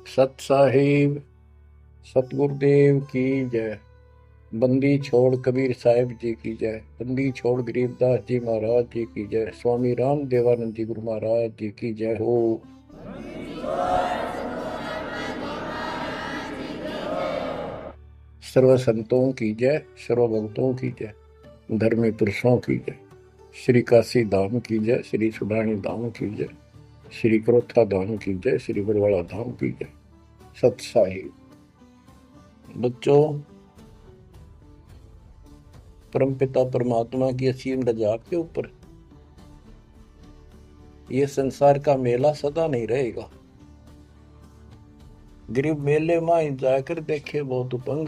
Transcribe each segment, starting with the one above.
सत साहिब सतगुरुदेव की जय। बंदी छोड़ कबीर साहिब जी की जय। बंदी छोड़ गरीबदास जी महाराज जी की जय। स्वामी राम देवानंद जी गुरु महाराज जी की जय हो। सर्व संतों की जय, सर्व भक्तों की जय, धर्मी पुरुषों की जय। श्री काशी धाम की जय, श्री सुडानी धाम की जय, श्री क्रोथा धाम की जय, श्री बरवाड़ा धाम की जय। सत साहिब बच्चों, परमपिता परमात्मा की असीम रजा के ऊपर ये संसार का मेला सदा नहीं रहेगा। गरीब मेले में जाकर देखे बहुत उपंग,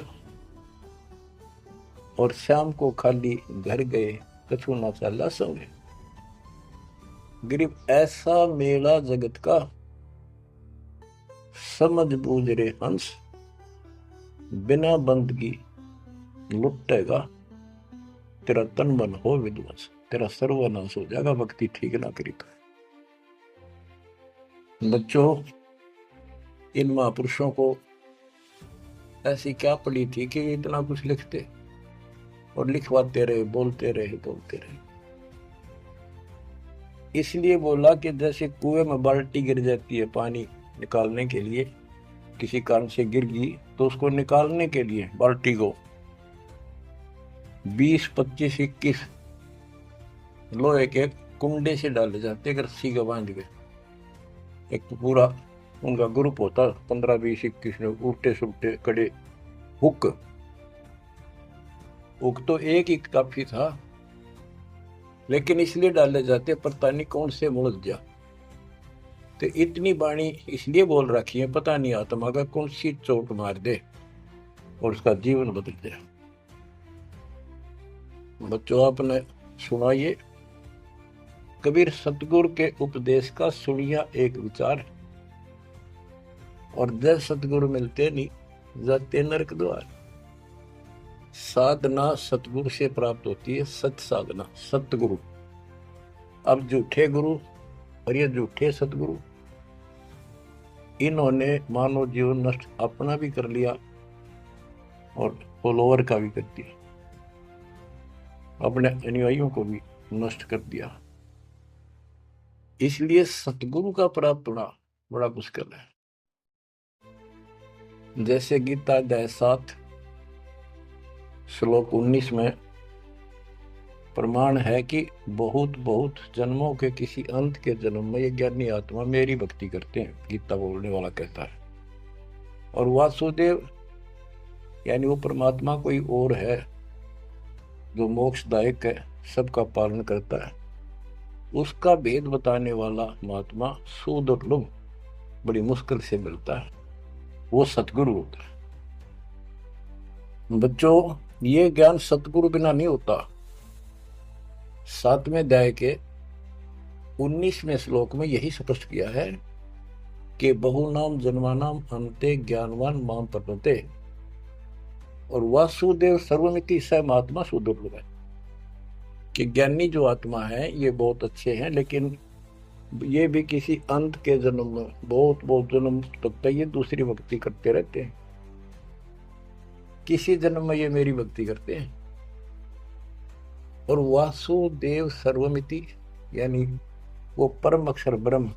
और शाम को खाली घर गए कछु ना चाला संगे। गरीब ऐसा मेला जगत का, समझ बूझ रे हंस, बिना बंदगी लुटेगा तेरा तन मन हो विध्वंस। तेरा सर्वनाश हो जाएगा भक्ति ठीक ना करी तो। बच्चों, इन महापुरुषों को ऐसी क्या पड़ी थी कि इतना कुछ लिखते और लिखवाते रहे, बोलते रहे। इसलिए बोला कि जैसे कुएं में बाल्टी गिर जाती है पानी निकालने के लिए, किसी कारण से गिर गई तो उसको निकालने के लिए बाल्टी को 20, 25, 21 लोहे के कुंडे से डाले जाते रस्सी का बांध के। एक तो पूरा उनका ग्रुप होता 15, 20, 21 लोग, उल्टे सुलटे कड़े। हुक तो एक ही काफी था, लेकिन इसलिए डाले जाते पता नहीं कौन से मुड़ जा। तो इतनी बाणी इसलिए बोल रखी है, पता नहीं आत्मा का कौन सी चोट मार दे और उसका जीवन बदल दे। बच्चों, आपने सुना ये कबीर सतगुरु के उपदेश का सुनिया एक विचार, और जब सतगुरु मिलते नहीं जाते नरक द्वार। साधना सतगुरु से प्राप्त होती है, सत साधना सतगुरु। अब झूठे गुरु और ये झूठे सतगुरु, इन्होंने मानव जीवन नष्ट अपना भी कर लिया और फॉलोअर का भी कर दिया, अपने अनुयायियों को भी नष्ट कर दिया। इसलिए सतगुरु का प्राप्त होना बड़ा मुश्किल है। जैसे गीता अध्याय 7 श्लोक 19 में प्रमाण है कि बहुत बहुत जन्मों के किसी अंत के जन्म में ये ज्ञानी आत्मा मेरी भक्ति करते हैं, गीता बोलने वाला कहता है। और वासुदेव यानी वो परमात्मा कोई और है जो मोक्षदायक है, सबका पालन करता है। उसका भेद बताने वाला महात्मा सुदुर्लभ, बड़ी मुश्किल से मिलता है, वो सतगुरु होता है। बच्चों, ये ज्ञान सतगुरु बिना नहीं होता। 7वें अध्याय के 19वें श्लोक में यही स्पष्ट किया है कि बहुनाम जन्मानाम अंते ज्ञानवान माम प्रपते। और वासुदेव सर्वमिति स महात्मा सुदुर्लभ है कि ज्ञानी जो आत्मा है ये बहुत अच्छे हैं, लेकिन ये भी किसी अंत के जन्म में बहुत जन्म तक ये दूसरी भक्ति करते रहते हैं। किसी जन्म में ये मेरी भक्ति करते हैं। और वासुदेव सर्वमिति यानी वो परम अक्षर ब्रह्म,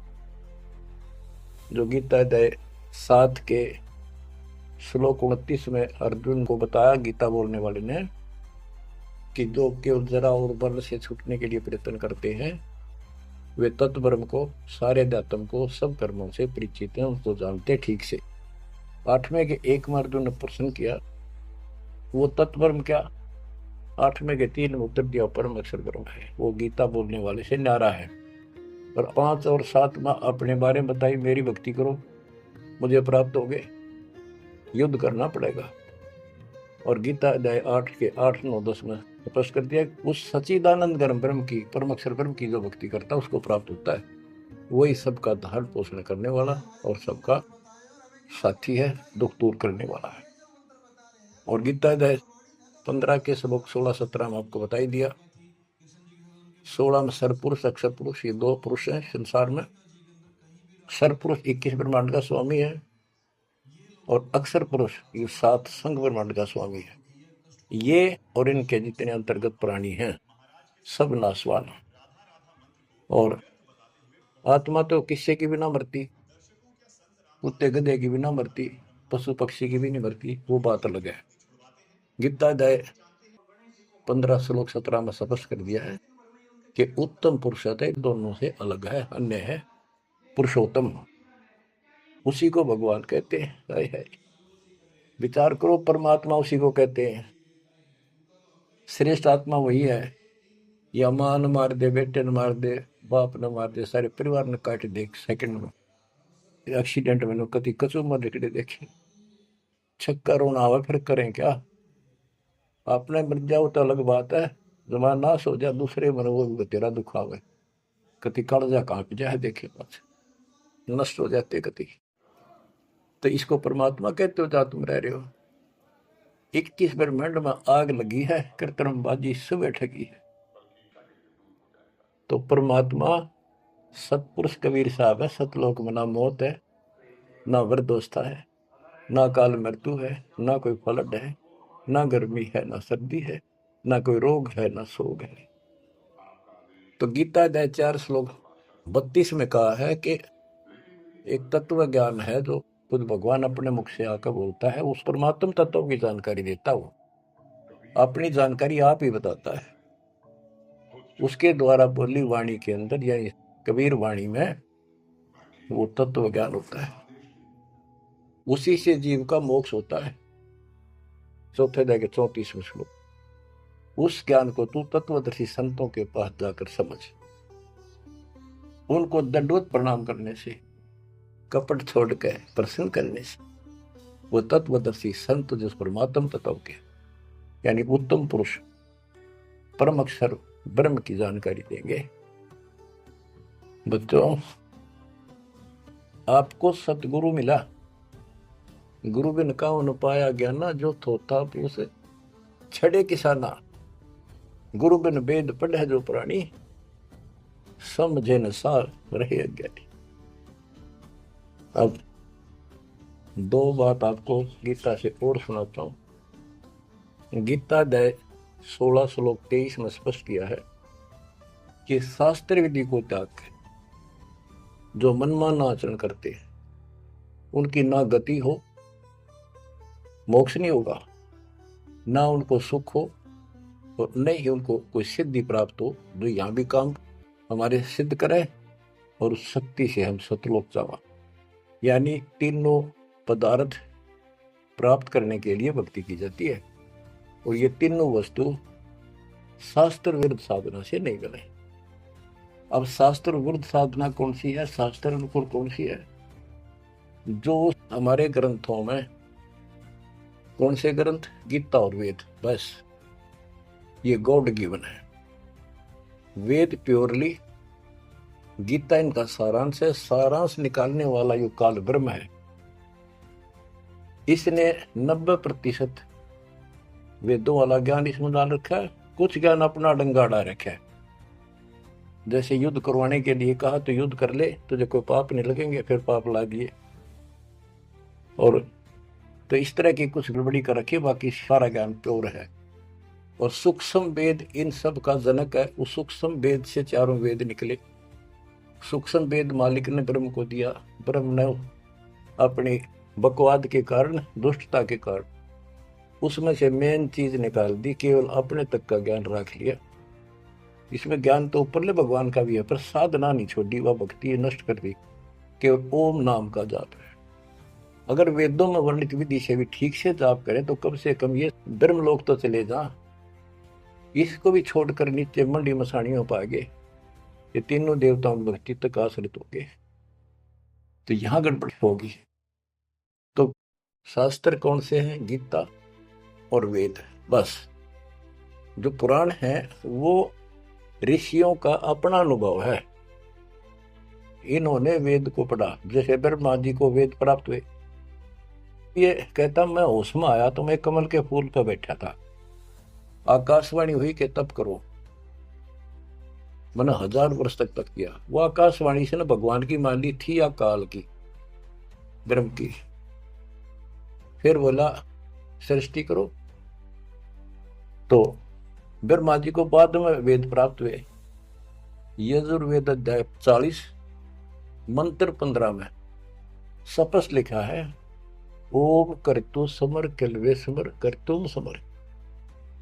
जो गीता अध्याय 7 के श्लोक 29 में अर्जुन को बताया गीता बोलने वाले ने, कि जो केवल जरा और बल से छूटने के लिए प्रयत्न करते हैं, वे तत्ब्रह्म को, सारे अध्यात्म को, सब कर्मों से परिचित हैं, उनको जानते ठीक से। 8वें के 1 में अर्जुन ने प्रश्न किया, वो तत्ब्रह्म क्या? 8वें के 3 में उत्तर दिया, परम अक्षर ब्रह्म है। वो गीता बोलने वाले से न्यारा है। और 5 और 7 में अपने बारे में बताई, मेरी भक्ति करो मुझे प्राप्त होगे, युद्ध करना पड़ेगा। और गीता अध्याय 8 के 8, 9, 10 में स्पष्ट कर दिया, उस सच्चिदानंद गर्म ब्रह्म की, परम अक्षर ब्रह्म की जो भक्ति करता है उसको प्राप्त होता है। वही सबका धारण पोषण करने वाला और सबका साथी है, दुख दूर करने वाला है। और गीता अध्याय 15 के श्लोक 16, 17 में आपको बताई दिया। 16 में सरपुरुष, अक्षर पुरुष, ये 2 पुरुष हैं संसार में। सरपुरुष 21 ब्रह्मांड का स्वामी है, और अक्षर पुरुष ये 7 संघ ब्रह्मांड का स्वामी है। ये और इनके जितने अंतर्गत प्राणी हैं सब नाशवान। और आत्मा तो किससे की भी ना मरती, कुत्ते गधे की भी ना मरती, पशु पक्षी की भी नहीं मरती, वो बात अलग है। गीता अध्याय 15 श्लोक 17 में स्पष्ट कर दिया है कि उत्तम पुरुष है दोनों से अलग है, अन्य है पुरुषोत्तम। उसी को भगवान कहते हैं। है विचार करो, परमात्मा उसी को कहते हैं। श्रेष्ठ आत्मा वही है। या मां न मार दे, बेटे न मार दे, बाप न मार दे, सारे परिवार ने काट दे सेकंड में। एक्सीडेंट में कभी कचू मर निकले देखे, छक्का रोना आवे फिर करें क्या। आपने मर जाओ तो अलग बात है, जमाना नाश हो जाए दूसरे मन वो तेरा दुख आवे, कति कालजा कांप जाए देखे पास नष्ट हो जाते कति। तो इसको परमात्मा कहते हो जहां तुम रह रहे हो। 21 ब्रह्मांड में आग लगी है, कृत्रिमबाजी सुबह ठगी है। तो परमात्मा सतपुरुष कबीर साहब है। सतलोक में ना मौत है, ना वृद्धोस्था है, ना काल मृत्यु है, ना कोई फ्लड है, ना गर्मी है, ना सर्दी है, ना कोई रोग है, ना सोग है। तो गीता अध्याय 4 श्लोक 32 में कहा है कि एक तत्व ज्ञान है जो खुद भगवान अपने मुख से आकर बोलता है, उस परमात्म तत्व की जानकारी देता हो, अपनी जानकारी आप ही बताता है। उसके द्वारा बोली वाणी के अंदर या कबीर वाणी में वो तत्व ज्ञान होता है। उसी से जीव का मोक्ष होता है। चौथे अध्याय के 34वें श्लोक। उस ज्ञान को तू तत्वदर्शी संतों के पास जाकर समझ, उनको दंडवत प्रणाम करने से, कपट छोड़ के प्रसन्न करने से वो तत्वदर्शी संत जिस परमात्म तत्व के यानी उत्तम पुरुष परम अक्षर ब्रह्म की जानकारी देंगे। बच्चों, आपको सतगुरु मिला, गुरु बिन काहु न पाया ज्ञाना, जो थोथा पूछ छड़े किसाना, गुरु बिन वेद पढ़े जो प्राणी, समझे न सार रहे अज्ञानी। अब 2 बात आपको गीता से और सुनाता हूं। गीता अध्याय 16 श्लोक 23 में स्पष्ट किया है कि शास्त्र विधि को त्याग कर जो मनमाना आचरण करते हैं उनकी ना गति हो, मोक्ष नहीं होगा, ना उनको सुख हो और न ही उनको कोई सिद्धि प्राप्त हो जो यहाँ भी काम हमारे सिद्ध करे और उस शक्ति से हम सतलोक जावा। यानी तीनों पदार्थ प्राप्त करने के लिए भक्ति की जाती है और ये तीनों वस्तु शास्त्र विरुद्ध साधना से नहीं बने। अब शास्त्र विरुद्ध साधना कौन सी है, शास्त्र अनुकूल कौन सी है? जो हमारे ग्रंथों में, कौन से ग्रंथ? गीता और वेद, बस ये गॉड गिवन है। वेद प्योरली, गीता इनका सारांश है। सारांश निकालने वाला यो काल ब्रह्म है। इसने 90% वेदों वाला ज्ञान इसमें डाल रखा है, कुछ ज्ञान अपना डंगाड़ा रखा है। जैसे युद्ध करवाने के लिए कहा तो युद्ध कर ले, तुझे कोई पाप नहीं लगेंगे, फिर पाप ला दिए। और तो इस तरह की कुछ गड़बड़ी कर रखी, बाकी सारा ज्ञान प्योर है। और सूक्ष्म वेद इन सब का जनक है। उस सूक्ष्म वेद से 4 वेद निकले। सूक्ष्म वेद मालिक ने ब्रह्म को दिया, ब्रह्म ने अपनी बकवाद के कारण, दुष्टता के कारण उसमें से मेन चीज निकाल दी, केवल अपने तक का ज्ञान रख लिया। इसमें ज्ञान तो ऊपरले भगवान का भी है, पर साधना नहीं छोड़ी, वह भक्ति नष्ट कर दी, केवल ओम नाम का जाप है। अगर वेदों में वर्णित विधि से भी ठीक से जाप करें तो कम से कम ये ब्रह्मलोक तो चले जा। इसको भी छोड़कर नीचे मंडी मसाणियों पाएंगे, ये तीनों देवताओं में भक्ति तक आश्रित होंगे, तो यहां गड़बड़ होगी। तो शास्त्र कौन से हैं? गीता और वेद। बस जो पुराण है वो ऋषियों का अपना अनुभव है। इन्होंने वेद को पढ़ा, जैसे ब्रह्मा जी को वेद प्राप्त हुए। ये कहता मैं होश में आया तो मैं कमल के फूल पर बैठा था, आकाशवाणी हुई कि तप करो। मैंने 1000 वर्ष तक किया। वो आकाशवाणी से ना भगवान की मान ली थी या काल की, ब्रह्म की। फिर बोला सृष्टि करो। तो ब्रह्मा जी को बाद में वेद प्राप्त हुए। यजुर्वेद अध्याय 40 मंत्र 15 में स्पष्ट लिखा है, ओम करतु समर किलवे समर करतुम समर।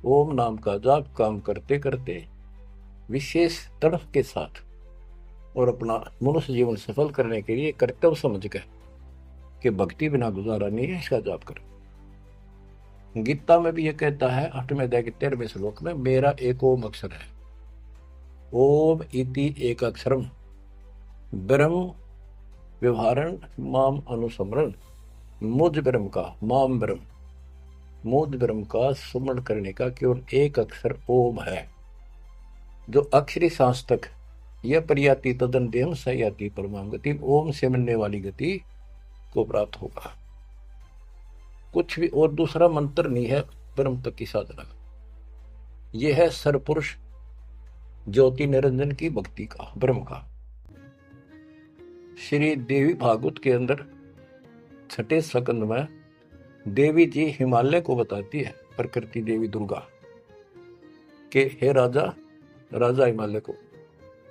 ओम नाम का जाप काम करते करते विशेष तड़फ के साथ और अपना मनुष्य जीवन सफल करने के लिए कर्तव्य समझ कर कि भक्ति बिना गुजारा नहीं है, इसका जाप करें। गीता में भी यह कहता है 8वें अध्याय के 13वें श्लोक में, मेरा एक ओम अक्षर है, ओम इति एक अक्षरम ब्रह्म व्यवहारण माम अनुसमरण। मुझ ब्रह्म का, माम ब्रह्म, मुझ ब्रह्म का स्मरण करने का केवल एक अक्षर ओम है, जो अक्षरी सांस तक यह प्रयाति तदन देहम सयाति परमाम गति, ओम से मिलने वाली गति को प्राप्त होगा। कुछ भी और दूसरा मंत्र नहीं है ब्रह्म तक की साधना का। यह है सरपुरुष ज्योति निरंजन की भक्ति का, ब्रह्म का। श्री देवी भागवत के अंदर 6ठे स्कंद में देवी जी हिमालय को बताती है, प्रकृति देवी दुर्गा के, हे राजा, राजा हिमालय को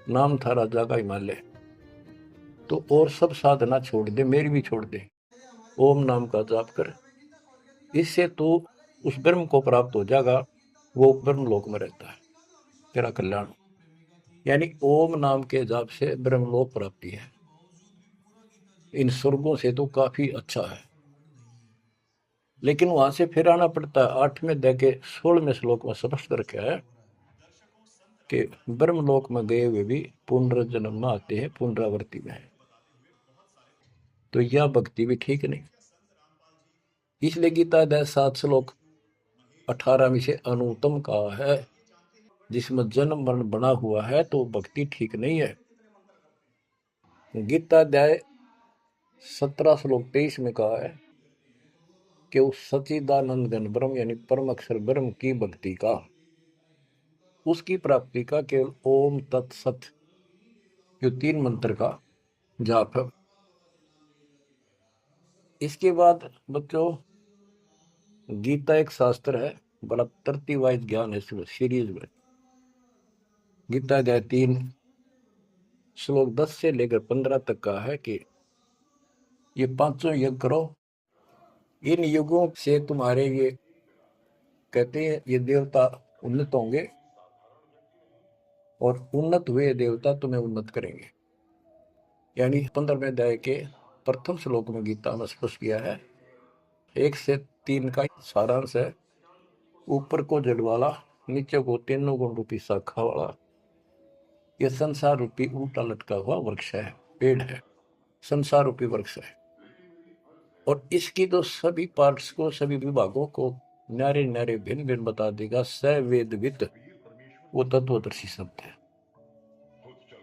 नाम था राजा का हिमालय, तो और सब साधना छोड़ दे, मेरी भी छोड़ दे, ओम नाम का जाप कर, इससे तो उस ब्रह्म को प्राप्त हो जाएगा, वो ब्रह्म लोक में रहता है, तेरा कल्याण। यानी ओम नाम के जाप से ब्रह्मलोक प्राप्ति है, इन स्वर्गों से तो काफी अच्छा है। लेकिन वहां से फिर आना पड़ता है। 8वें अध्याय के 16वें श्लोक में स्पष्ट करके है कि ब्रह्मलोक में गए हुए भी पुनर्जन्म में आते हैं, पुनरावृत्ति में है। तो यह भक्ति भी ठीक नहीं। इसलिए गीता अध्याय 7 श्लोक 18 से अनुत्तम कहा है, जिसमें जन्म मरण बना हुआ है तो भक्ति ठीक नहीं है। गीता अध्याय 17 श्लोक 23 में कहा है कि उस सच्चिदानंद घन ब्रह्म यानी परम अक्षर ब्रह्म की भक्ति का, उसकी प्राप्ति का केवल ओम तत्सत जो 3 मंत्र का जाप है। इसके बाद बच्चों गीता एक शास्त्र है, बड़ा तरतीवाइज ज्ञान है सीरीज में। गीता अध्याय 3 श्लोक 10 से लेकर 15 तक का है कि ये 5 यज्ञ करो, इन युगों से तुम्हारे ये कहते हैं ये देवता उन्नत होंगे और उन्नत हुए देवता तुम्हें उन्नत करेंगे। यानी 15वें अध्याय के प्रथम श्लोक में गीता में स्पष्ट किया है, 1 से 3 का सारांश है, ऊपर को जड़ वाला, नीचे को 3 गुण रूपी शाखा वाला, यह संसार रूपी उल्टा लटका हुआ वृक्ष है, पेड़ है, संसार रूपी वृक्ष है। और इसकी तो सभी पार्ट्स को, सभी विभागों को न्यारे न्यारे भिन्न भिन्न बता देगा सवेदविद, वो तत्वदर्शी शब्द है।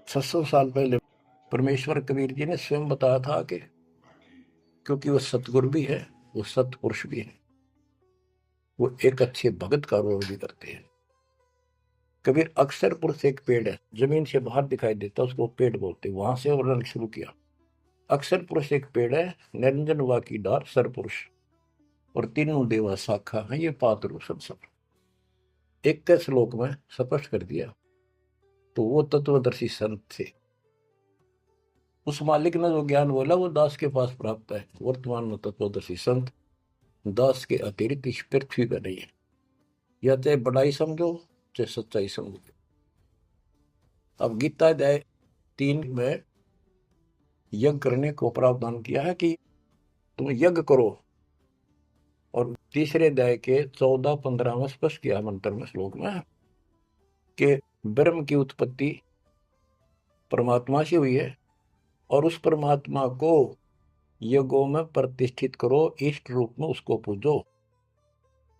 600 साल पहले परमेश्वर कबीर जी ने स्वयं बताया था कि क्योंकि वो सतगुरु भी है, वो सतपुरुष भी है, वो एक अच्छे भगत का रोल भी करते हैं। कबीर अक्षर पुरुष एक पेड़ है, जमीन से बाहर दिखाई देता, उसको पेड़ बोलते, वहां से वर्णन शुरू किया। अक्षर पुरुष एक पेड़ है, निरंजन वा की डार सरपुरुष, और 3 देवा शाखा है, ये पात्र संसार। 1 श्लोक में स्पष्ट कर दिया। तो वो तत्वदर्शी संत थे, उस मालिक ने जो ज्ञान बोला वो दास के पास प्राप्त है। वर्तमान में तत्वदर्शी संत दास के अतिरिक्त इस पृथ्वी पर नहीं है, या चाहे बड़ाई समझो चाहे सच्चाई समझो। अब गीता अध्याय 3 में यज्ञ करने को प्रावधान किया है कि तुम यज्ञ करो, और तीसरे अध्याय के 14-15 में स्पष्ट किया मंत्र में, श्लोक में, कि ब्रह्म की उत्पत्ति परमात्मा से हुई है और उस परमात्मा को यज्ञों में प्रतिष्ठित करो, इष्ट रूप में उसको पूजो,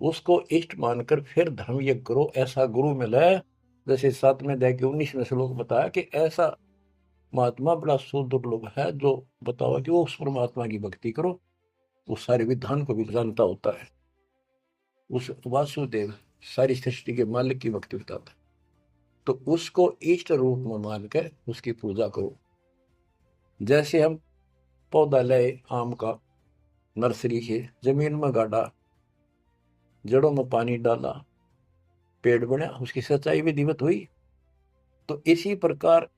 उसको इष्ट मानकर फिर धर्म यज्ञ करो। ऐसा गुरु मिला है, जैसे 7वें अध्याय के 19वें श्लोक बताया कि ऐसा महात्मा बड़ा सुदुर्लभ है जो बताओ कि वो उस परमात्मा की भक्ति करो, वो सारे विधान को भी जानता होता है, उस वासुदेव सारी सृष्टि के मालिक की भक्ति बताता है, तो उसको इष्ट रूप में मानकर उसकी पूजा करो। जैसे हम पौधा लाए आम का, नर्सरी से जमीन में गाड़ा, जड़ों में पानी डाला, पेड़ बना, उसकी सिंचाई विधिवत हुई। तो इसी प्रकार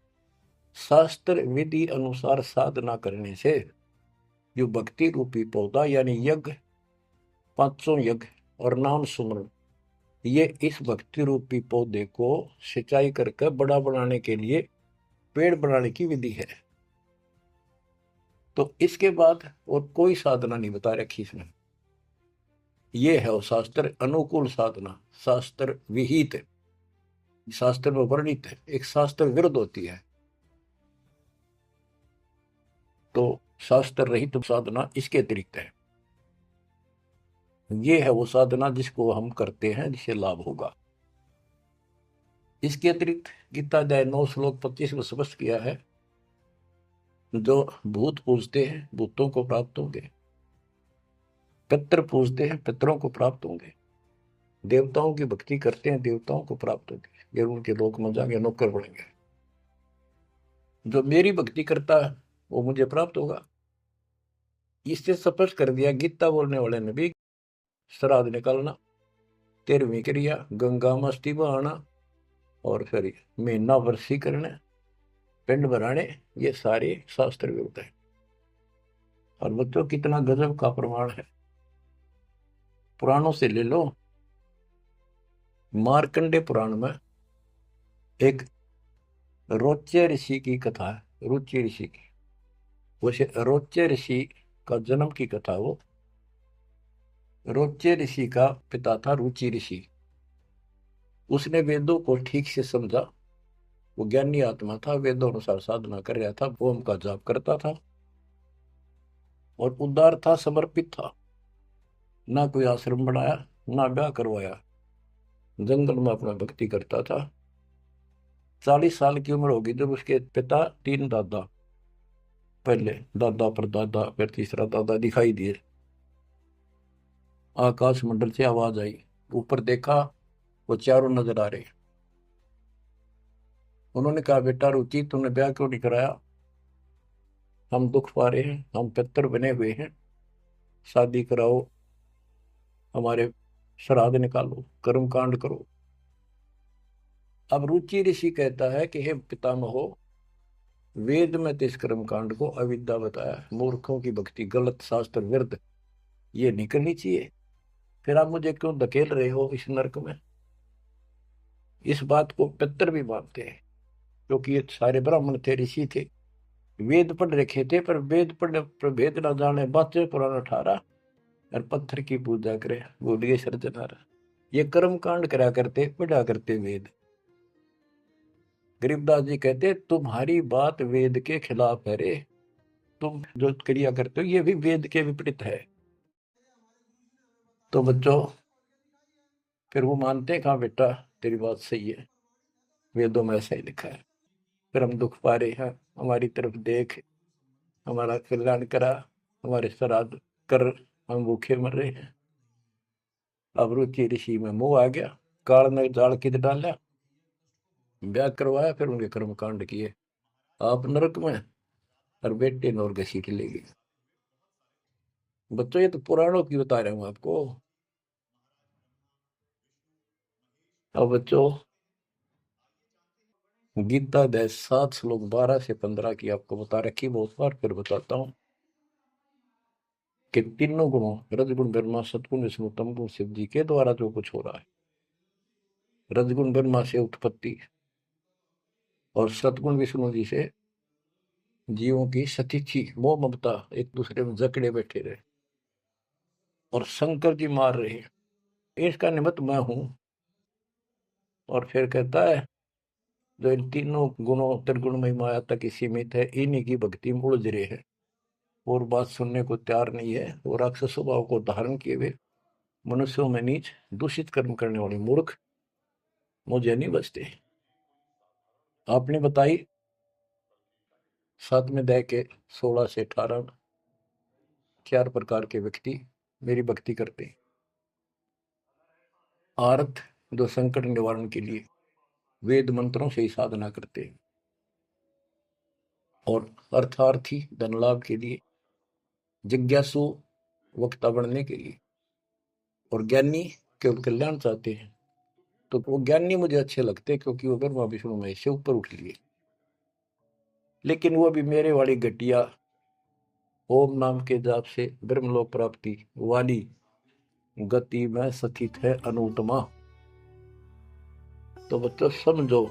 शास्त्र विधि अनुसार साधना करने से जो भक्ति रूपी पौधा यानी यज्ञ, 500 यज्ञ और नाम सुमरण, ये इस भक्ति रूपी पौधे को सिंचाई करके बड़ा बनाने के लिए पेड़ बनाने की विधि है। तो इसके बाद और कोई साधना नहीं बता रखी इसमें। ये है वो शास्त्र अनुकूल साधना, शास्त्र विहित, शास्त्र में वर्णित है, एक शास्त्र विरुद्ध होती है। तो शास्त्र रहित साधना इसके अतिरिक्त है। ये है वो साधना जिसको हम करते हैं, जिससे लाभ होगा। इसके अतिरिक्त गीता अध्याय 9 श्लोक 25 में स्पष्ट किया है, जो भूत पूजते हैं भूतों को प्राप्त होंगे, पितृ पूजते हैं पितरों को प्राप्त होंगे, देवताओं की भक्ति करते हैं देवताओं को प्राप्त होंगे, ये उनके लोक में जाएंगे, नौकर बनेंगे। जो मेरी भक्ति करता है वो मुझे प्राप्त होगा। इससे स्पष्ट कर दिया गीता बोलने वाले ने भी, श्राद्ध निकालना, 13वीं क्रिया गंगा मस्ती बहाना, और फिर महीना वर्षी करने, पिंड भराने, ये सारे शास्त्र विरुद्ध है। और बच्चों कितना गजब का प्रमाण है, पुराणों से ले लो। मार्कंडे पुराण में एक रोच्य ऋषि की कथा है, रुचि ऋषि की। वैसे रोच्य ऋषि का जन्म की कथा वो। रोच्य ऋषि का पिता था रुचि ऋषि। उसने वेदों को ठीक से समझा, वो ज्ञानी आत्मा था, वेदों अनुसार साधना कर रहा था, ओम का जाप करता था और उदार था, समर्पित था। ना कोई आश्रम बनाया, ना ब्याह करवाया, जंगल में अपना भक्ति करता था। 40 साल की उम्र होगी जब उसके पिता, 3 दादा, पहले दादा परदादा फिर तीसरा दादा दिखाई दिए। आकाश मंडल से आवाज आई, ऊपर देखा, वो चारों नजर आ रहे। उन्होंने कहा, बेटा रुचि तुमने ब्याह क्यों नहीं कराया? हम दुख पा रहे हैं, हम पितर बने हुए हैं, शादी कराओ, हमारे श्राद्ध निकालो, कर्म कांड करो। अब रुचि ऋषि कहता है कि हे पितामहो, वेद में तो इस कर्म कांड को अविद्या बताया, मूर्खों की भक्ति, गलत, शास्त्र विरुद्ध, ये नहीं करनी चाहिए। फिर आप मुझे क्यों धकेल रहे हो इस नरक में? इस बात को पितर भी मानते हैं, क्योंकि ये सारे ब्राह्मण थे, ऋषि थे, वेद पढ़ रखे थे, पर वेद पढ़ने पर भेद ना जाने, बातें पुराना ठारा और पत्थर की पूजा करे, बोलिए सर्जनारा। ये कर्म कांड करा करते, पढ़ा करते वेद। गरीबदास जी कहते, तुम्हारी बात वेद के खिलाफ है रे, तुम जो क्रिया करते हो ये भी वेद के विपरीत है। तो बच्चों फिर वो मानते हैं, कहा बेटा तेरी बात सही है, वेदों में ऐसा ही लिखा है। फिर हम दुख पा रहे हैं, हमारी तरफ देख, हमारा कल्याण करा, हमारे श्राद्ध कर, हम भूखे मर रहे हैं। अब रुचि ऋषि में मोह आ गया, काल ने जाल किद डाला, ब्याह करवाया, फिर उनके कर्म कांड किए, आप नरक में और बेटे नौर घसीट ले गए। बच्चों ये तो पुराणों की बता रहा हूं आपको। अब बच्चों गीता अध्याय 7 श्लोक 12 से 15 की आपको बता रखी बहुत बार, फिर बताता हूं कि तीनों गुणों, रजगुण ब्रह्मा, सतगुण विष्णु, तमगुण शिव जी के द्वारा जो कुछ हो रहा है। रजगुण ब्रह्मा से उत्पत्ति और सतगुण विष्णु जी से जीवों की सतीथी, मोह ममता, एक दूसरे में जकड़े बैठे रहे और शंकर जी मार रहे हैं, इसका निमित्त मैं हूं। और फिर कहता है, जो इन तीनों गुणों त्रिगुणमय माया तक ही सीमित है, इन्हीं की भक्ति में उलझ रहे हैं और बात सुनने को तैयार नहीं है। और राक्षस स्वभाव को धारण किए हुए मनुष्यों में नीच, दूषित कर्म करने वाले मूर्ख मुझे नहीं बचते। आपने बताई 7वें अध्याय के 16 से 18 4 प्रकार के व्यक्ति मेरी भक्ति करते हैं। आर्थ, जो संकट निवारण के लिए वेद मंत्रों से ही साधना करते हैं, और अर्थार्थी, धन लाभ के लिए, जिज्ञासु, वक्ता बनने के लिए, और ज्ञानी केवल कल्याण चाहते हैं। तो वो ज्ञानी मुझे अच्छे लगते हैं क्योंकि वो ब्रह्मा विष्णु महेश से ऊपर उठ लिए। लेकिन वो भी मेरे वाली घटिया ओम नाम के जाप से ब्रह्मलोक प्राप्ति वाली गति में स्थित है अनुत्तमा। तो बच्चों समझो,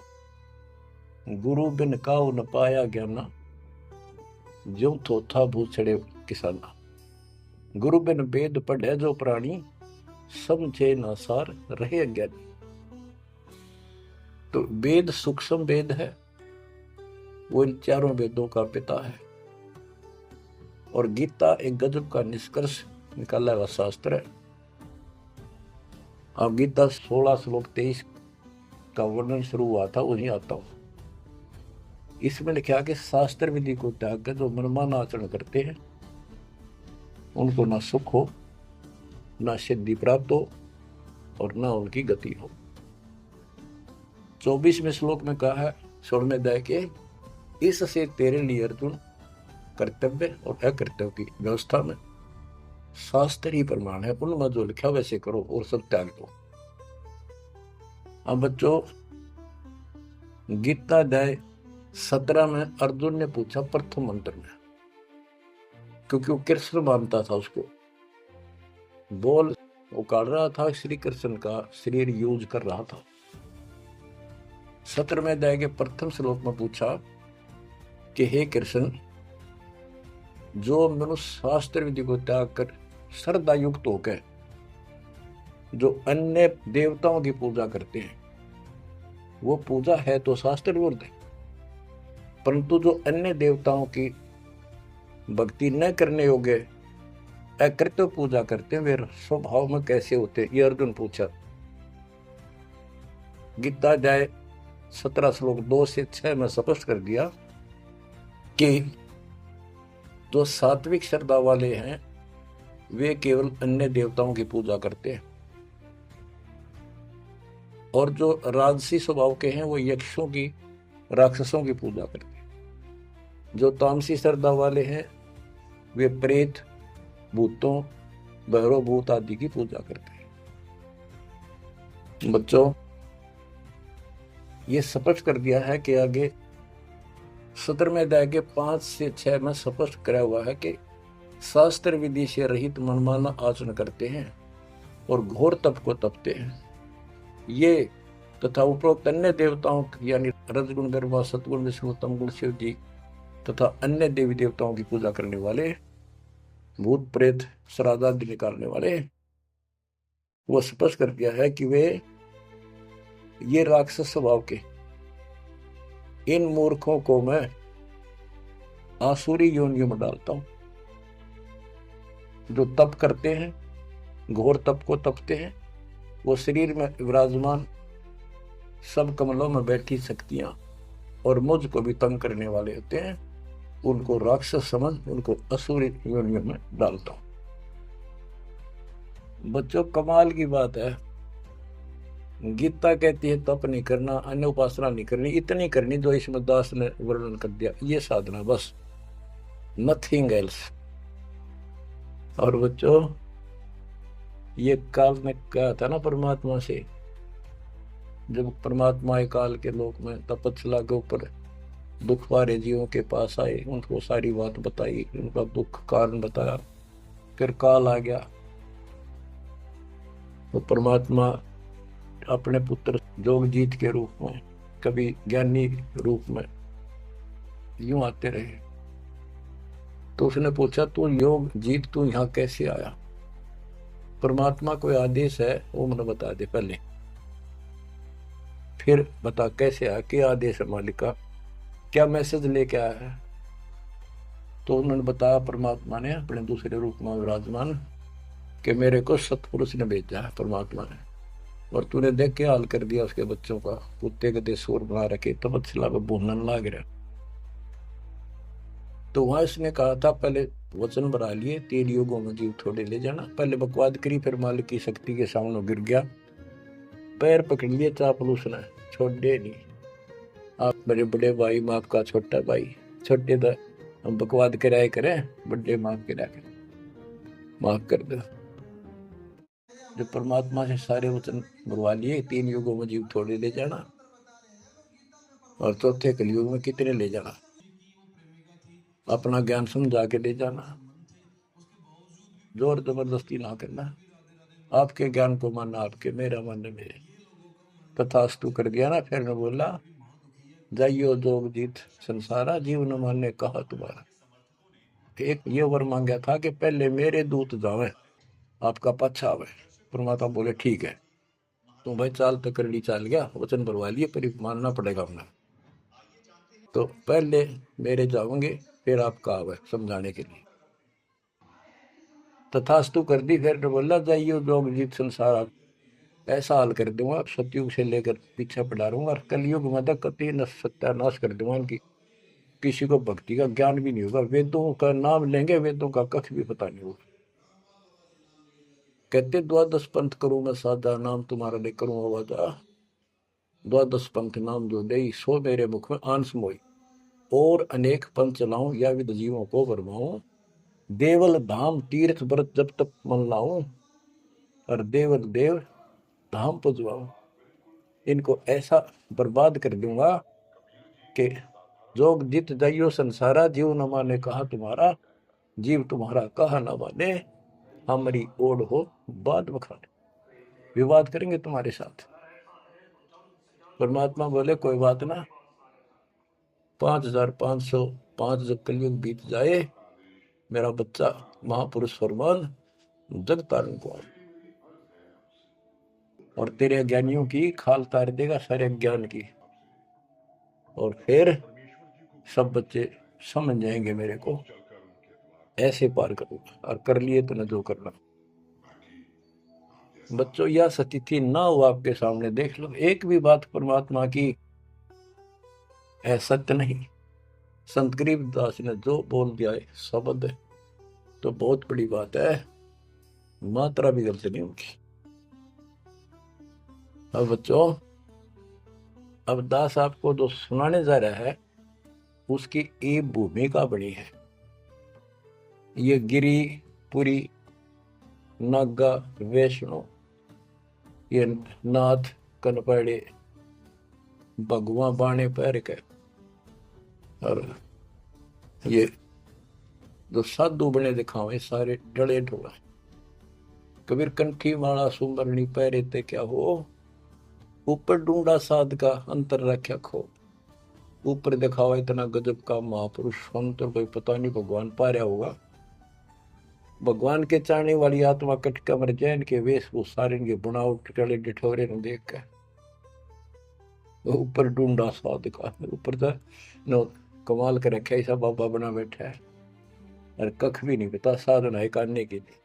गुरु बिन काऊ न पाया ज्ञाना, ज्यों थोथा भूछड़े किसाना। गुरु बिन वेद पढ़े जो प्राणी, समझे न सार रहे अज्ञानी। तो वेद सूक्ष्म वेद है, वो इन चारों वेदों का पिता है। और गीता एक गजब का निष्कर्ष निकाला हुआ शास्त्र है। अब गीता 16 श्लोक 23 का वर्णन शुरू हुआ था, वहीं आता हूं। इसमें लिखा कि शास्त्र विधि को त्याग कर जो मनमाना आचरण करते हैं, उनको ना सुख हो, ना सिद्धि प्राप्त हो, और ना उनकी गति हो। 24वें श्लोक में कहा है 16वें अध्याय के, इससे तेरे लिए अर्जुन कर्तव्य और अकर्तव्य की व्यवस्था में शास्त्र ही प्रमाण है, उनमें जो लिखा वैसे करो और सब त्याग दो। अब बच्चों, गीता अध्याय 17 में अर्जुन ने पूछा प्रथम मंत्र में, क्योंकि वो कृष्ण मानता था उसको, बोल वो काट रहा था, श्री कृष्ण का शरीर यूज कर रहा था। 17वें अध्याय के प्रथम श्लोक में पूछा कि हे कृष्ण, जो मनुष्य शास्त्र विधि को त्याग कर श्रद्धा युक्त होकर जो अन्य देवताओं की पूजा करते हैं, वो पूजा है तो शास्त्र विरुद्ध है। परंतु जो अन्य देवताओं की भक्ति न करने योग्य अकृत्य पूजा करते हैं, वे स्वभाव में कैसे होते हैं, ये अर्जुन पूछा। गीता अध्याय 17 श्लोक 2 से 6 में स्पष्ट कर दिया कि जो सात्विक श्रद्धा वाले हैं वे केवल अन्य देवताओं की पूजा करते हैं, और जो राजसी स्वभाव के हैं वो यक्षों की, राक्षसों की पूजा करते हैं। जो तामसी श्रद्धा वाले हैं वे प्रेत, भूतों, भैरव भूत आदि की पूजा करते हैं। बच्चों, ये स्पष्ट कर दिया है कि आगे 17वें अध्याय के 5 से 6 में स्पष्ट करा हुआ है कि शास्त्र विधि से रहित मनमाना आचरण करते हैं और घोर तप को तपते हैं, ये तथा उपरोक्त अन्य देवताओं यानी रजगुण, ब्रह्मा, सतगुण, विष्णु, तमगुण, शिव जी तथा अन्य देवी देवताओं की पूजा करने वाले, भूत प्रेत, श्राद्ध आदि निकालने वाले, वो स्पष्ट कर दिया है कि वे ये राक्षस स्वभाव के इन मूर्खों को मैं आसुरी योनियों में डालता हूं। जो तप करते हैं, घोर तप को तपते हैं, वो शरीर में विराजमान सब कमलों में बैठी शक्तियां और मुझ को भी तंग करने वाले होते हैं, उनको राक्षस समझ उनको असुरी योनियों में डालता हूं। बच्चों, कमाल की बात है, गीता कहती है तप नहीं करना, अन्य उपासना नहीं करनी, इतनी करनी जो इसमें दास ने वर्णन कर दिया, ये साधना बस, नथिंग एल्स। और बच्चों, ये काल ने कहा था ना परमात्मा से, जब परमात्मा काल के लोक में तपस्या के ऊपर दुख वाले जीवों के पास आए, उनको सारी बात बताई, उनका दुख कारण बताया, फिर काल आ गया। तो परमात्मा अपने पुत्र जोगजीत के रूप में, कभी ज्ञानी रूप में यूं आते रहे। तो उसने पूछा, तू योगजीत तू यहाँ कैसे आया? परमात्मा कोई आदेश है वो मुझे बता दे पहले, फिर बता कैसे आया, क्या आदेश है मालिक का, क्या मैसेज लेके आया है। तो उन्होंने बताया परमात्मा ने अपने दूसरे रूप में विराजमान कि मेरे को सतपुरुष ने भेजा है परमात्मा ने, और तूने देख के हाल कर दिया उसके बच्चों का, कुत्ते के देशोर बना रखे, तपस्या में भूनन लाग रहा। तो वहां इसने कहा था पहले वचन बना लिए, 3 युगों में जीव थोड़े ले जाना। पहले बकवाद करी, फिर मालिक की शक्ति के सामने गिर गया, पैर पकड़ लिए चापलूस ने, छोड़े नहीं। आप मेरे बड़े भाई, माँ का छोटा भाई, छोटे तो हम बकवाद कराए करें, बड़े माफ करा करें। माफ कर दो। जो परमात्मा से सारे वचन बुलवा लिए, 3 युगों में जीव थोड़े ले जाना और चौथे कलयुग में कितने ले जाना, अपना ज्ञान समझा के ले जाना, जोर जबरदस्ती ना करना, आपके ज्ञान को मानना आपके, मेरा मानना मेरे। तथास्तु कर दिया ना। फिर ने बोला जाइयो जोग जीत संसारा, जीव न माने कहा तुम्हारा। एक ये वर मांगा था कि पहले मेरे दूत जावे, आपका पाछा आवे। परमात्मा बोले ठीक है, तुम भाई चाल तो कर ली, चाल गया, वचन भरवा लिए, पर मानना पड़ेगा हमने। तो पहले मेरे जाओगे, फिर आपका आवे समझाने के लिए। तथास्तु कर दी। फिर बोला जाइयो जोग जीत संसार, ऐसा हाल कर दूंगा सतयुग से लेकर पीछे पड़ा रहूंगा, और कलयुग में तक कति सत्यानाश कर दूंगा इनकी। किसी को भक्ति का ज्ञान भी नहीं होगा, वेदों का नाम लेंगे, वेदों का कख भी पता नहीं होगा। कहते द्वादश पंथ करूं मैं साधा, नाम तुम्हारा ले करूं आवाजा। द्वादश पंथ नाम जो दे, सो मेरे मुख में आंस मोई। और अनेक पंथ चलाऊं, या विद जीवों को भरमाऊं। देवल धाम तीर्थ व्रत जब तक मन लाऊं, और देवल देव धाम पुजवाऊं। इनको ऐसा बर्बाद कर दूंगा कि जोग जित जाइयो संसारा, जीव न माने कहा तुम्हारा। जीव तुम्हारा कहा न माने, हमारी ओढ़ हो बात बखाने। विवाद करेंगे तुम्हारे साथ। परमात्मा बोले कोई बात ना, 5505 जब कलयुग बीत जाए, मेरा बच्चा महापुरुष फरमान जग तारण को, और तेरे अज्ञानियों की खाल तार देगा, सारे ज्ञान की। और फिर सब बच्चे समझ जाएंगे मेरे को, ऐसे पार करूंगा। और कर लिए तो न जो करना। बच्चों यह स्थिति ना हो आपके सामने, देख लो एक भी बात परमात्मा की सत्य नहीं। संत गरीबदास ने जो बोल दिया है शब्द, तो बहुत बड़ी बात है, मात्रा भी गलत नहीं उनकी। अब बच्चों, अब दास आपको जो सुनाने जा रहा है, उसकी एक भूमिका बनी है। ये गिरी पुरी नागा वैष्णो, ये नाथ कनपड़े भगवा बाणे पैर के, और ये जो साधु बने दिखावे सारे डले ढोला। कबीर कंठी माला सुमरनी पैरे ते क्या हो, ऊपर ढूंढा साध का अंतर रख्या खो। ऊपर दिखावा इतना गजब का महापुरुष संत, कोई पता नहीं भगवान पा रहा होगा। भगवान के चाहने वाली आत्मा कटका मर जैन के वेश वो सारे के बुनावट टले डिठोरे ने देख के ऊपर ढूंढा साध का। ऊपर तो नो कमाल कर रखा, ऐसा बाबा बना बैठा है, और कख भी नहीं पता साधना करने के लिए।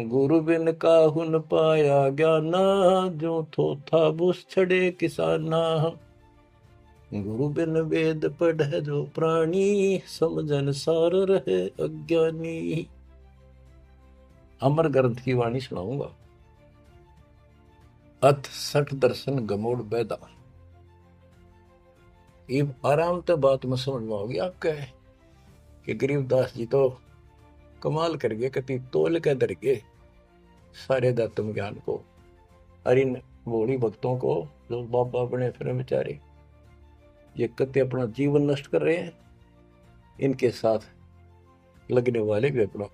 गुरु बिन काहुन पाया ज्ञाना, जो थो था बुस छड़े किसाना। गुरु बिन वेद पढ़े जो प्राणी, समझन सार रहे अज्ञानी। अमर ग्रंथ की वाणी सुनाऊंगा। अथ सठ दर्शन गमोड़ बैदा। ये आराम तो बात में समझ में होगी आपके कि गरीबदास जी तो कमाल कर गए, कति तोल के दर गए सारे दत्तम ज्ञान को। और इन भोली भक्तों को जो बाबा बने फिर बेचारे, ये कति अपना जीवन नष्ट कर रहे हैं, इनके साथ लगने वाले भी अपना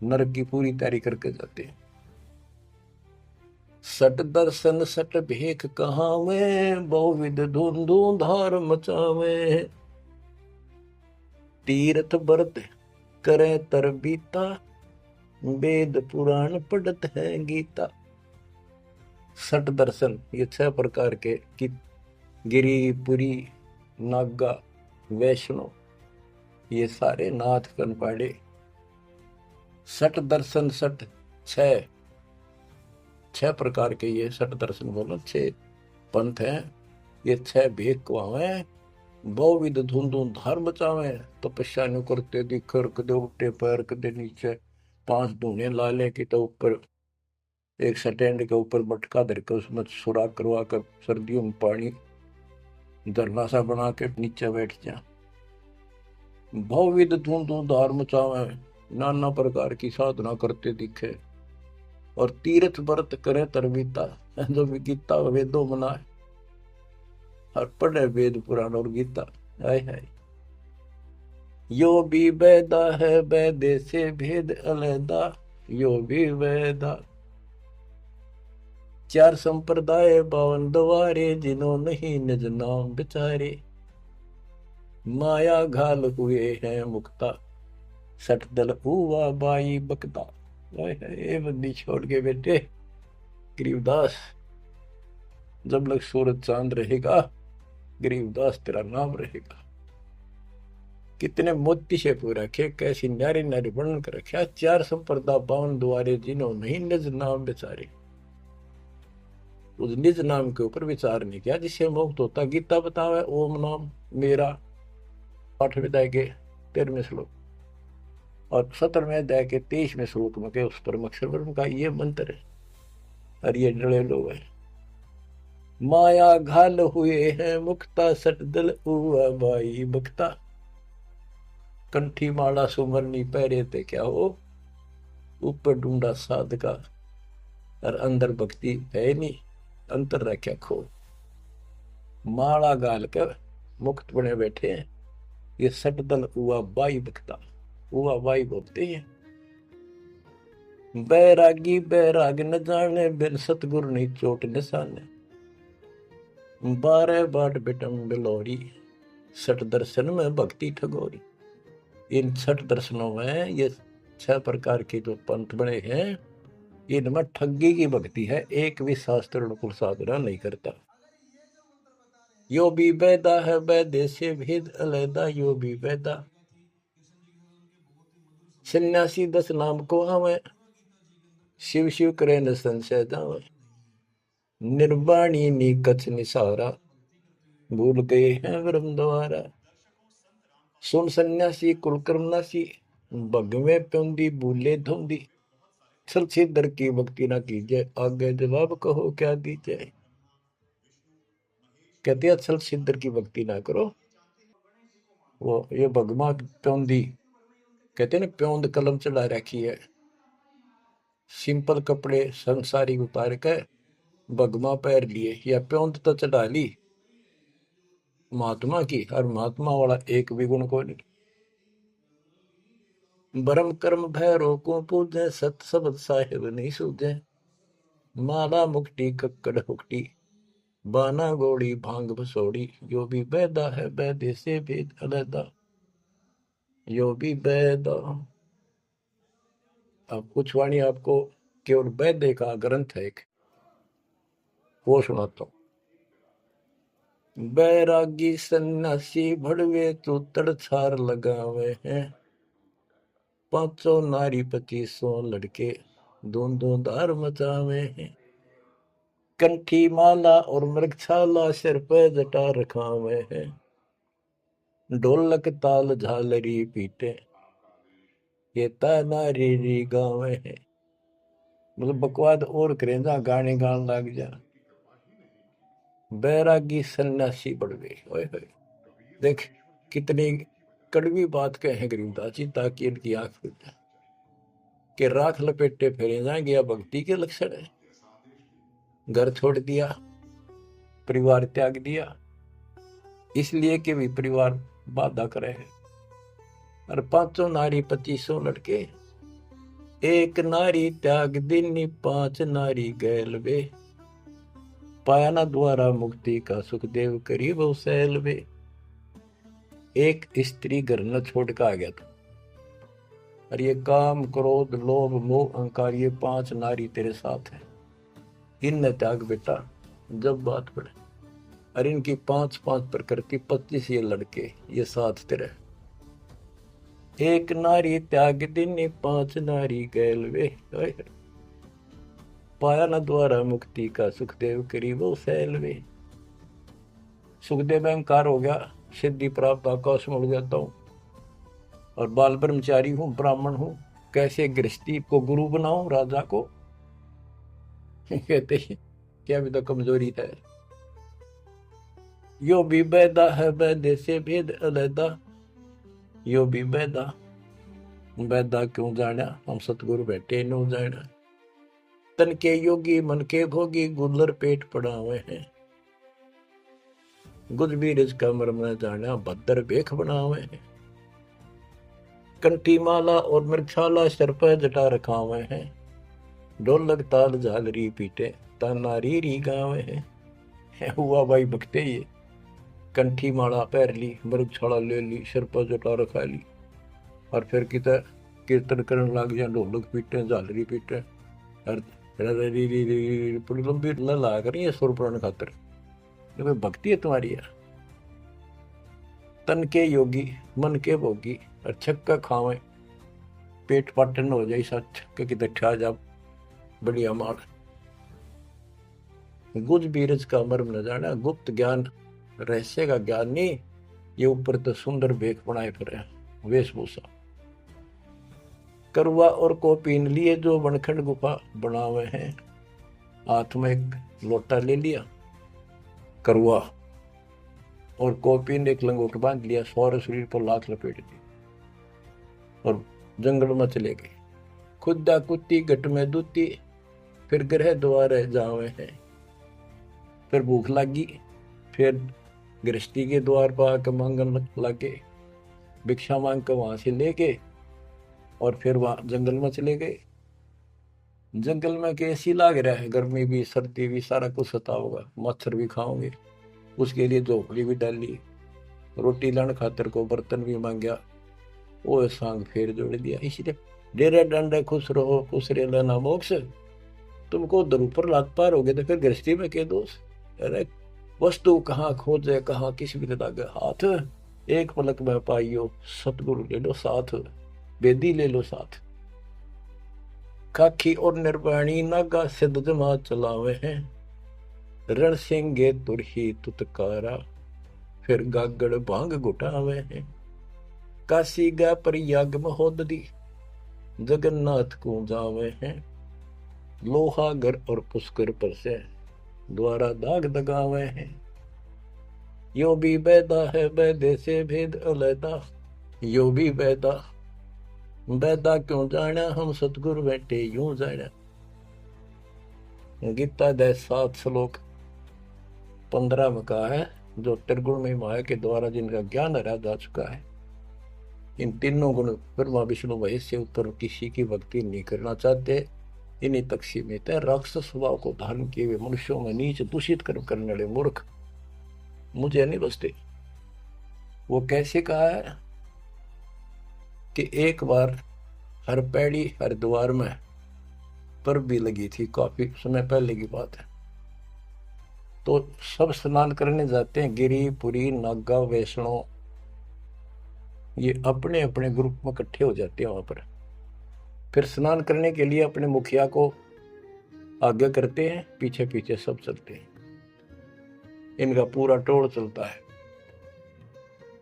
नरक की पूरी तैयारी करके जाते हैं। सट दर्शन सट भेख कहावे, बहुविध धूम धार मचावे। तीर्थ व्रत करे तर बीता, वेद पुराण पढ़त है गीता। सट दर्शन ये 6 प्रकार के कि गिरी पुरी नागा वैष्णो, ये सारे नाथ कनपाड़े। सट दर्शन सट 6 प्रकार के ये सट दर्शन बोलो, 6 पंथ हैं। ये 6 भेद को आवे, बहुविध धुंधुं धर्म बचावे। तपस्या नु करते दिखर, कदे उल्टे पैर कदे नीचे, 5 धूने ला ले कि तो ऊपर एक स्टैंड के ऊपर मटका धर कर उसमें सुराख करवा कर सर्दियों में पानी धरना सा बना के नीचे बैठ जा। बहुविध धुंधुं धर्म बचावे, नाना प्रकार की साधना करते दिखे और तीर्थ व्रत करे तरवीता, जो भी गीता वेदों मनाए और पढ़े वेद पुराण और गीता। हाय हाय, यो भी वेदा है वेदे से भेद अलैदा, यो भी वेदा। चार संप्रदाय बावन द्वारे, जिन्हों नहीं निज नाम बिचारे, माया घाल हुए हैं मुक्ता, सठ दल हुआ बाई बकता। ये बंदी छोड़ के बेटे गरीबदास, जब लग सूरज चांद रहेगा गरीबदास तेरा नाम रहेगा। कितने मोती से पूरा रखे, कैसी नारी नारी वर्णन कर रखा। चार संप्रदा बावन द्वारे, जिन्हों नहीं निज नाम बेचारे। उस निज नाम के ऊपर विचार नहीं किया जिससे मुक्त होता। गीता बतावे ओम नाम मेरा, 8वें अध्याय के 13वें श्लोक और 17वें अध्याय के 23वें श्लोक में के उस परम अक्षर ब्रह्म का ये मंत्र है। और ये डरे लोग हैं, माया घाल हुए हैं मुक्ता, सट दल हुआ बाई बक्ता। कंठी माला सुमरनी पहरे थे क्या हो, ऊपर ढूंढा साधका और अंदर भक्ति है नहीं, अंतर रखा खो। माला गाल कर मुक्त बने बैठे हैं, ये सट दल हुआ बाई बकता, हुआ बाई बोलते हैं। बैरागी बैराग न जाने, बिन सतगुरु नहीं चोट निशाने। 12 बाट बिटम बिलोरी, सठ दर्शन में भक्ति ठगोरी। इन 6 दर्शनों में ये 6 प्रकार के जो पंथ बने हैं, इनमें ठगी की भक्ति है, एक भी शास्त्र अनुकूल साधना नहीं करता। यो भी वेदा है वेदे से भेद अलैदा, यो भी वेदा। सन्यासी 10 नाम को आवे, शिव शिव करे न संशय जावे। निर्वाणी नी कछ निसारा, भूल गए हैं ब्रह्म द्वारा। सुन सन्यासी कुलकर्मनासी, भगवे प्योंदी भूले धोंदी। छल छिदर की भक्ति ना कीजिए, आगे जवाब कहो क्या दीजिए। कहते हैं छल छिदर की भक्ति ना करो। वो ये भगवा प्योंदी कहते हैं ना, प्योंद कलम चढ़ा रखी है, सिंपल कपड़े संसारी उतार के भगवा पैर लिए या प्योंद तो चढ़ा ली महात्मा की, और महात्मा वाला एक भी गुण को नहीं। ब्रह्म कर्म भैरो को पूजे, सत शब्द साहिब नहीं सूझे। माला मुक्ति कक्कड़ हुक्टी, बाना गोड़ी भांग भसोड़ी। यो भी बैदा है बैदे से भेद अलैदा, यो भी बैदा। अब कुछ वाणी आपको केवल बैदे का ग्रंथ है एक, वो सुनाता हूं। बैरागी सन्यासी भड़वे, तो तड़छार लगावे हैं। 500 नारी 2500 लड़के, दोनों धार मचावे हैं। कंठी माला और मृगछाला, सिर पे जटा रखावे हैं। ढोलक ताल झालरी पीटे, ये नारी री गावे हैं। मतलब बकवाद और करें जा, गाने गान लग जा। बैरागी सन्यासी बढ़वे, ओए होए, देख कितनी कड़वी बात कहे गरीबदास जी, ताकि इनकी आंख खुल जाए कि राख लपेटे फेरे जाएंगे या भक्ति के लक्षण है। घर छोड़ दिया, परिवार त्याग दिया, इसलिए कि भी परिवार बाधा करे है। और 500 नारी 2500 लड़के, एक नारी त्याग दिनी 5 नारी गैल वे। पाया ना द्वारा मुक्ति का, सुखदेव करीब सैल वे। एक स्त्री घर न छोड़ के आ गया था, और ये काम क्रोध लोभ मोह अहंकार, ये 5 नारी तेरे साथ है, इन त्याग बेटा। जब बात पड़े, और इनकी 5-5 प्रकृति, 25 ये लड़के, ये साथ तेरे। एक नारी त्याग दिनी 5 नारी गैल वे। पाया न द्वारा मुक्ति का, सुखदेव करीब सैल वे। सुखदेव अहंकार हो गया, सिद्धि प्राप्त आकाश में उड़ जाता हूं, और बाल ब्रह्मचारी हूं, ब्राह्मण हूं, कैसे गृहस्थी को गुरु बनाऊं राजा को। कहते हैं क्या भी तो कमजोरी है। यो भी बैदा है बैदे से भेद अलैदा, यो भी बैदा। बैदा क्यों जाना हम सतगुरु बैठे नो जाना। तन के योगी मन के भोगी गुदलर पेट पड़ावे हैं। गुज भी रिज का मरम न जाना भद्र बेख बनावे हैं। कंठी माला और मृगशाला सर पर जटा रखावे हैं। ढोलक ताल झालरी पीटे ताना री गावे हैं। हुआ भाई बकते ये कंठी माला पहर ली मृगशाला ले ली सर पर जटा रखा ली और फिर किता कीर्तन करने लग गया ढोलक पीटे झालरी पीटे और पूरी लंबी ला करी है सुर पुराण खातर भक्ति है तुम्हारी यार। तन के योगी मन के भोगी और छक्का खावे पेट पाटन हो जाए सच कि ठा जा बढ़िया मार। गुज बीरज का मर्म न जाना गुप्त ज्ञान रहस्य का ज्ञान नहीं ये ऊपर तो सुंदर भेख बनाए फिर वेशभूषा। करवा और को पीन लिए जो बनखंड गुफा बनावे हैं। हाथ में एक लोटा ले लिया करवा और कोपीन एक लंगोट बांध लिया सौर शरीर पर लाख लपेट दी और जंगल में चले गए। खुदा कुत्ती गट में दूती फिर ग्रह द्वार जावे हैं। फिर भूख लगी फिर गृहस्थी के द्वार पर आकर मांगन लगे भिक्षा मांग कर वहां से लेके और फिर वहां जंगल में चले गए। जंगल में कैसी लाग रहा है गर्मी भी सर्दी भी सारा कुछ सता होगा मच्छर भी खाओगे उसके लिए झोपड़ी भी डाली रोटी लाने खातर को बर्तन भी मांगया वो सांग फेर जोड़ दिया। इसलिए डेरा डंडा खुश रहो खुश रहे ना मोक्ष तुमको उधर ऊपर लात पार हो गए तो फिर गृहस्थी में क्या दोष। अरे वस्तु कहाँ खोजे कहाँ किस भी लगे हाथ एक पलक में पाइयो सतगुरु ले लो साथ बेदी ले लो साथ। काखी और निर्वाणी नागा सिद्ध जमा चलावे हैं। रण सिंगे तुरही तुतकारा फिर गागड़ भांग घुटावे हैं। काशी गा पर याग महोदरी जगन्नाथ को जावे हैं। लोहागर और पुष्कर पर से द्वारा दाग दगावे हैं। यो भी बैदा है बैदे से भेद अलैदा यो भी बैदा बैदा क्यों जाना हम सतगुरु बैठे यूं जाना। गीता दे 7 श्लोक 15 में कहा है जो त्रिगुण में माया के द्वारा जिनका ज्ञान हरा जा चुका है इन तीनों गुण ब्रह्मा विष्णु महेश से उत्तर किसी की भक्ति नहीं करना चाहते। इन्हीं तक सीमित है। राक्षस स्वभाव को धारण किए हुए मनुष्यों में नीच दूषित कर्म करने वाले मूर्ख मुझे नहीं बसते। वो कैसे कहा है कि एक बार हर पैड़ी हर द्वार में पर भी लगी थी काफी समय पहले की बात है। तो सब स्नान करने जाते हैं गिरी पुरी नागा वैष्णो ये अपने अपने ग्रुप में इकट्ठे हो जाते हैं वहां पर। फिर स्नान करने के लिए अपने मुखिया को आगे करते हैं पीछे पीछे सब चलते हैं। इनका पूरा टोल चलता है।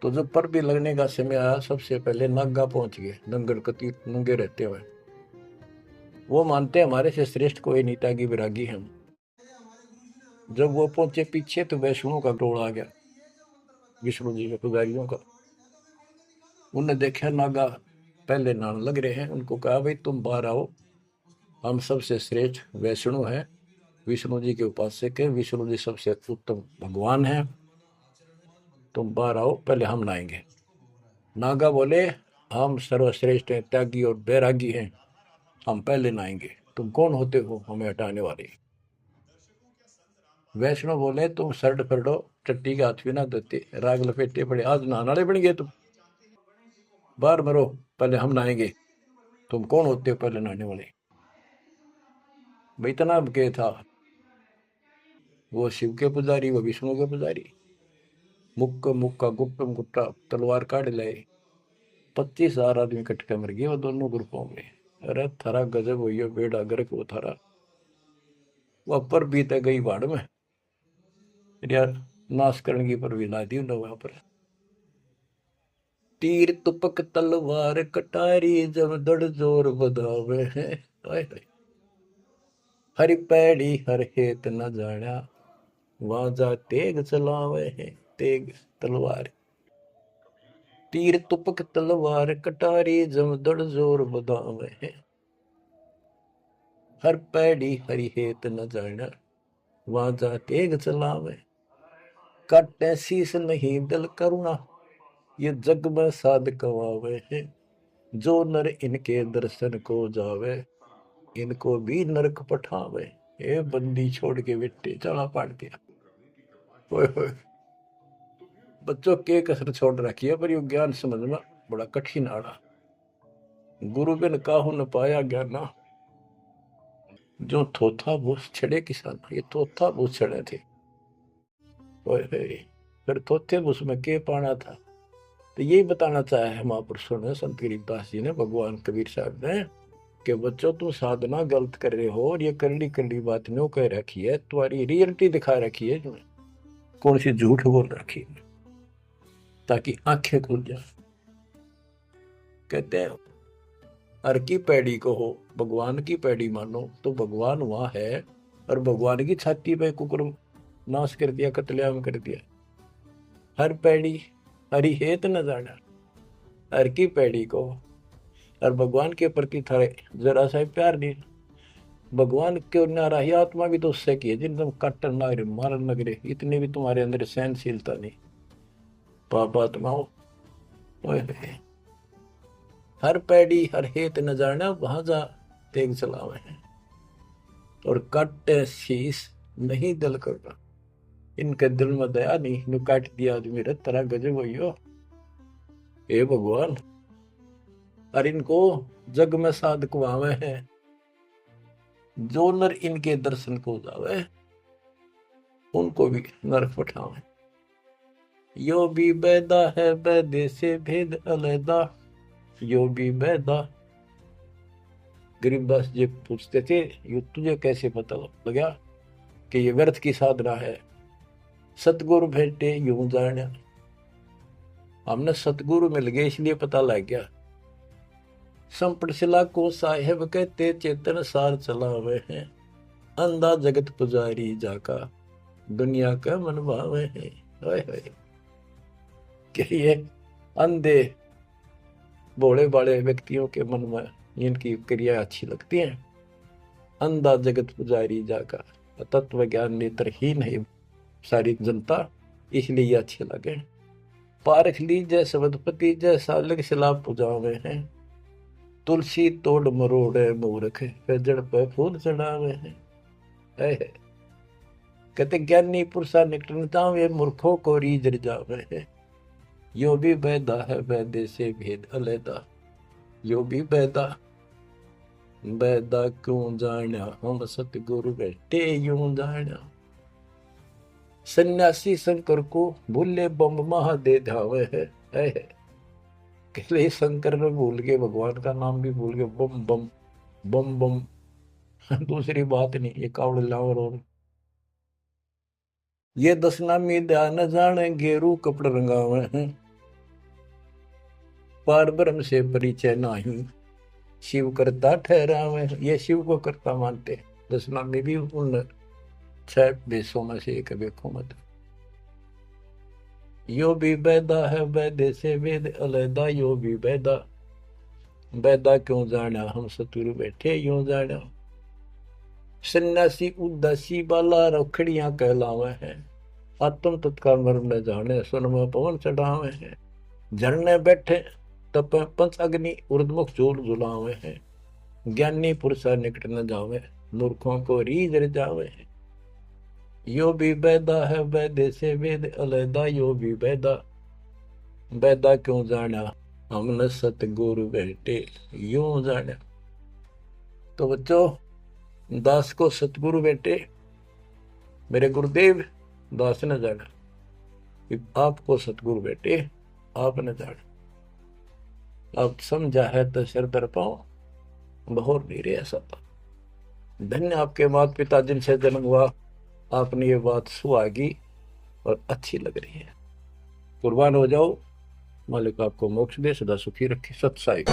तो जब पर भी लगने का समय आया सबसे पहले नागा पहुंच गए नंगड़ कती नंगे रहते हुए। वो मानते हमारे से श्रेष्ठ कोई नीता की विरागी हम। जब वो पहुंचे पीछे तो वैष्णो का टोल आ गया विष्णु जी के पुजारियों का। उन्हें देखा नागा पहले नाम लग रहे हैं। उनको कहा भाई तुम बाहर आओ हम सबसे श्रेष्ठ वैष्णु हैं विष्णु जी के उपासक है विष्णु जी सबसे उत्तम भगवान है तुम बाहर आओ पहले हम नहाएंगे। नागा बोले हम सर्वश्रेष्ठ हैं त्यागी और बैरागी हैं हम पहले नहाएंगे तुम कौन होते हो हमें हटाने वाले। वैष्णव बोले तुम शर्ट फरडो चट्टी के हाथ भी ना देते राग लपेटे पड़े आज नहाने वाले बन गए तुम बाहर मरो पहले हम नहाएंगे तुम कौन होते हो पहले नहाने वाले। भाई इतना के था वो शिव के पुजारी वो विष्णु के पुजारी। मुक्का मुक्का गुप्त गुट्टा तलवार काट लाए 25,000 आदमी इकट्ठे मर गए वो दोनों ग्रुपों में। अरे थारा गजब हुई है बेड़ा गर्क वो थारा वह पर बीते गई बाढ़ में यार नाश करने की पर भी ला दी उन्होंने वहां पर। तीर तुपक तलवार कटारी जब दड़ जोर बधावे हैं। हरि पैड़ी हर हेत न जाना वहां जा तेग चलावे हैं तेग तलवार। तीर तुपक तलवार कटारी जमदड़ जोर बदावे है। हर पैड़ी हरि हेत न जाना वाजा तेग चलावे। काटे शीस नहीं दिल करुणा ये जग में साध कवावे है। जो नर इनके दर्शन को जावे इनको भी नरक पठावे। ये बंदी छोड़ के बेटे चला पाट दिया। ओए होए बच्चों के कसर छोड़ रखी है पर यो ज्ञान समझना बड़ा कठिन आड़ा। गुरु बिन काहू न पाया ज्ञाना। जो थोथा भूस छड़े किसान ये थोथा भूस छड़े थे। ओए होए फिर थोथे भूस में के पाना था। तो यही बताना चाहा है महापुरुषों ने, संत गरीबदास जी ने, भगवान कबीर साहब ने, कि बच्चों तुम साधना गलत कर रहे हो और ये करड़ी करड़ी बात नो कह रखी है, तुम्हारी रियलिटी दिखा रखी है, कौन सी झूठ बोल रखी है, ताकि आंखें खुल जाए। कहते हैं हर की पैड़ी को हो भगवान की पैड़ी मानो तो भगवान वहां है, और भगवान की छाती पे कुकुर नाश कर दिया, कत्लेआम कर दिया। हर पैड़ी हरि हेत न जाना, हर की पैड़ी को, और भगवान के प्रति थारे जरा सा प्यार नहीं। भगवान के नाराही आत्मा भी तो उससे की है जिन तुम काटन ना रहे मारन लग रहे, इतनी भी तुम्हारे अंदर सहनशीलता नहीं। पाप आत्माओं हर पैड़ी हर हेत न जाना वहां जा तेग चलावे हैं। और काटे शीस नहीं दिल करना, इनके दिल में दया नहीं, नु काट दिया आदमी रे तरह गजब हो। हे भगवान और इनको जग में साध कुआवे हैं। जो नर इनके दर्शन को जावे उनको भी नरक पठावे। यो भी बैदा है बैदे से भेद अलैदा, यो भी बैदा। गरीबदास जी पूछते थे ये तुझे कैसे पता लगा कि ये व्यर्थ की साधना है। सतगुरु भेटे यूं जाना, हमने सतगुरु मिल गए इसलिए पता लग गया। संपट शिला को साहेब कहते चेतन सार चलावे हैं। अंधा जगत पुजारी जाका दुनिया का मन भावे हैं। कि ये अंधे भोले भाले व्यक्तियों के मन में इनकी क्रिया अच्छी लगती है। अंधा जगत पुजारी जाका, तत्व ज्ञान नेत्रहीन है सारी जनता, इसलिए ये अच्छे लगे। पारख लीजय सबदपति जैसा लग शिला पुजावे हैं। तुलसी तोड़ मरोड़े मूर्ख जड़ पे फूल चढ़ावे हैं। कहते ज्ञानी पुरुषा निकटनता वे मूर्खों को रीझ जावे है। यो भी बैदा है बैदे से भेद अलैदा, यो भी बैदा बैदा क्यों जाना हम सतगुरु बैठे यूं जाना। सन्यासी शंकर को भूले बम महादे धावे है। कहले शंकर ने भूल के भगवान का नाम भी भूल के बम बम बम बम दूसरी बात नहीं, ये कावड़ लावर। और ये दसनामी ध्यान जाने गेरू कपड़ रंगावे हैं। पार ब्रह्म से परिचय नहीं शिव करता ठहरावे। ये शिव को करता मानते। दसनामी भी उन 6 बेसों में से एक देखो मत। यो भी बैदा है बैदे से वेद अलैदा, यो भी बैदा बैदा क्यों जाना हम सतगुरु बैठे यूं जाना। सन्यासी उदासी बाला रखड़ियां कहलावे हैं। आत्म तत्का मर्म न जाने सुन में पवन चढ़ावे हैं। झरने बैठे तप पंच अग्नि उर्दमुख झूल झुलावे हैं। ज्ञानी पुरुषा निकट न जावे मूर्खों को रीझ जावे हैं। यो भी बैदा है बैदे से वेद अलैदा, यो भी बैदा बैदा क्यों जाना हमने सतगुरु बैठे यूं जाना। तो बच्चों दास को सतगुरु बैठे मेरे गुरुदेव दास न जाना, आपको सतगुरु बैठे आप न जाना। आप समझा है तो सिर दर पाओ बहुत नहीं रहा सब। धन्य आपके माता पिता जिनसे जन्म हुआ, आपने ये बात सुहागी और अच्छी लग रही है। कुर्बान हो जाओ, मालिक आपको मोक्ष दे, सदा सुखी रखे। सत साई।